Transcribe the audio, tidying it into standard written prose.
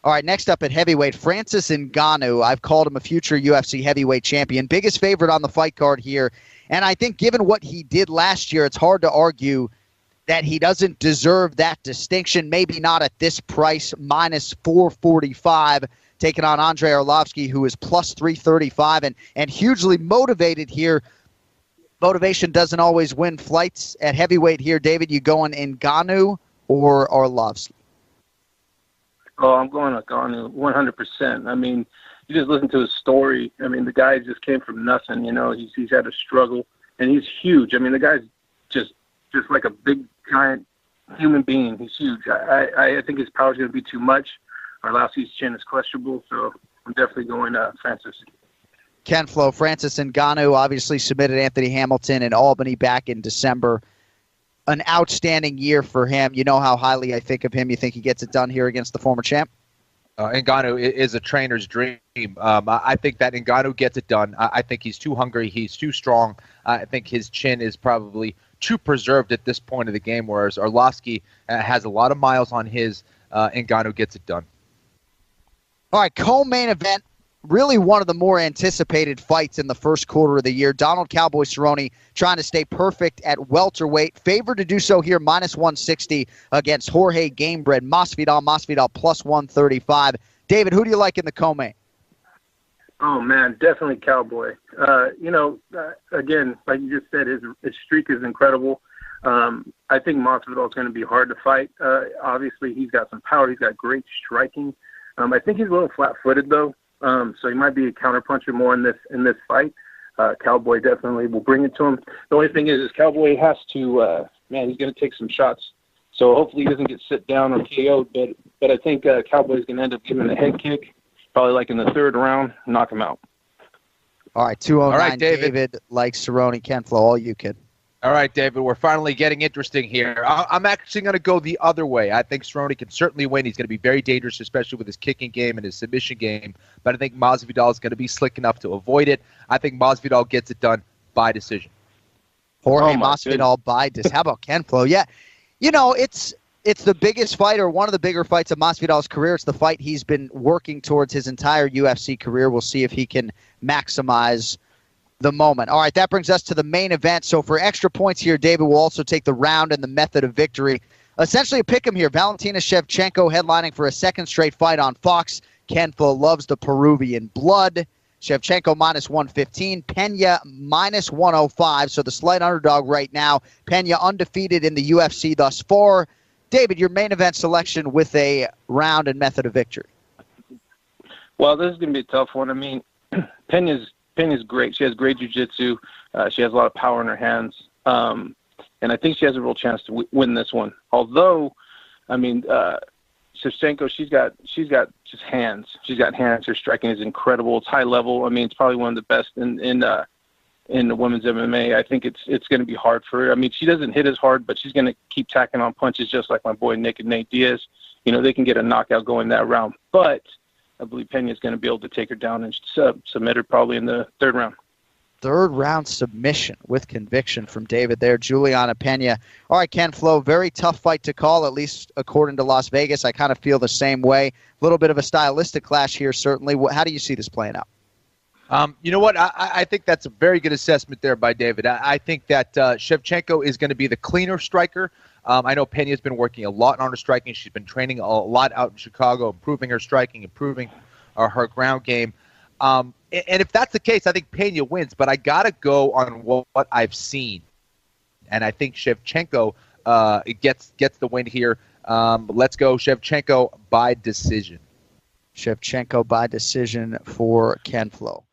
All right, next up at heavyweight, Francis Ngannou. I've called him a future UFC heavyweight champion. Biggest favorite on the fight card here. And I think given what he did last year, it's hard to argue that he doesn't deserve that distinction. Maybe not at this price, minus 445, taking on Andrei Arlovski, who is plus 335 and hugely motivated here. Motivation doesn't always win fights at heavyweight here. David, you going Ngannou or Arlovski? Oh, I'm going Ngannou 100%. I mean, you just listen to his story. I mean, the guy just came from nothing. He's had to struggle, and he's huge. I mean, the guy's just like a big, giant human being. He's huge. I think his power's going to be too much. Arlovski's chin is questionable, so I'm definitely going Francis. Ken Flo, Francis Ngannou obviously submitted Anthony Hamilton in Albany back in December. An outstanding year for him. You know how highly I think of him. You think he gets it done here against the former champ? Ngannou is a trainer's dream. I think that Ngannou gets it done. I think he's too hungry. He's too strong. I think his chin is probably too preserved at this point of the game, whereas Arlovski has a lot of miles on his. Ngannou gets it done. All right, co-main event. Really one of the more anticipated fights in the first quarter of the year. Donald Cowboy Cerrone trying to stay perfect at welterweight. Favored to do so here, minus 160 against Jorge Gamebred Masvidal. Masvidal plus 135. David, who do you like in the co-main? Oh, man, definitely Cowboy. Again, like you just said, his streak is incredible. I think Masvidal is going to be hard to fight. Obviously, he's got some power. He's got great striking. I think he's a little flat-footed, though. So he might be a counterpuncher more in this fight. Cowboy definitely will bring it to him. The only thing is Cowboy has to, he's going to take some shots. So hopefully he doesn't get sit down or KO'd. But I think Cowboy's going to end up giving him a head kick, probably like in the third round, knock him out. All right, 209. All right, David likes Cerrone. Ken Flo, all you, kid. All right, David, we're finally getting interesting here. I'm actually going to go the other way. I think Cerrone can certainly win. He's going to be very dangerous, especially with his kicking game and his submission game. But I think Masvidal is going to be slick enough to avoid it. I think Masvidal gets it done by decision. Jorge Masvidal by decision. How about Ken Flo? Yeah, it's the biggest fight or one of the bigger fights of Masvidal's career. It's the fight he's been working towards his entire UFC career. We'll see if he can maximize the moment. All right, that brings us to the main event. So for extra points here, David will also take the round and the method of victory. Essentially a pick 'em here. Valentina Shevchenko headlining for a second straight fight on Fox. Ken Flo loves the Peruvian blood. Shevchenko minus 115. Pena minus 105. So the slight underdog right now. Pena undefeated in the UFC thus far. David, your main event selection with a round and method of victory. Well, this is going to be a tough one. I mean, Pena's great. She has great jiu-jitsu. She has a lot of power in her hands. And I think she has a real chance to win this one. Although, I mean, Shevchenko, she's got just hands. She's got hands. Her striking is incredible. It's high level. I mean, it's probably one of the best in the women's MMA. I think it's going to be hard for her. I mean, she doesn't hit as hard, but she's going to keep tacking on punches just like my boy Nick and Nate Diaz. They can get a knockout going that round. But I believe Pena's going to be able to take her down and submit her probably in the third round. Third round submission with conviction from David there. Juliana Pena. All right, Ken Flo, very tough fight to call, at least according to Las Vegas. I kind of feel the same way. A little bit of a stylistic clash here, certainly. How do you see this playing out? You know what? I think that's a very good assessment there by David. I think that Shevchenko is going to be the cleaner striker. I know Pena's been working a lot on her striking. She's been training a lot out in Chicago, improving her striking, improving her ground game. And if that's the case, I think Pena wins. But I got to go on what I've seen. And I think Shevchenko gets the win here. Let's go Shevchenko by decision. Shevchenko by decision for Ken Flo.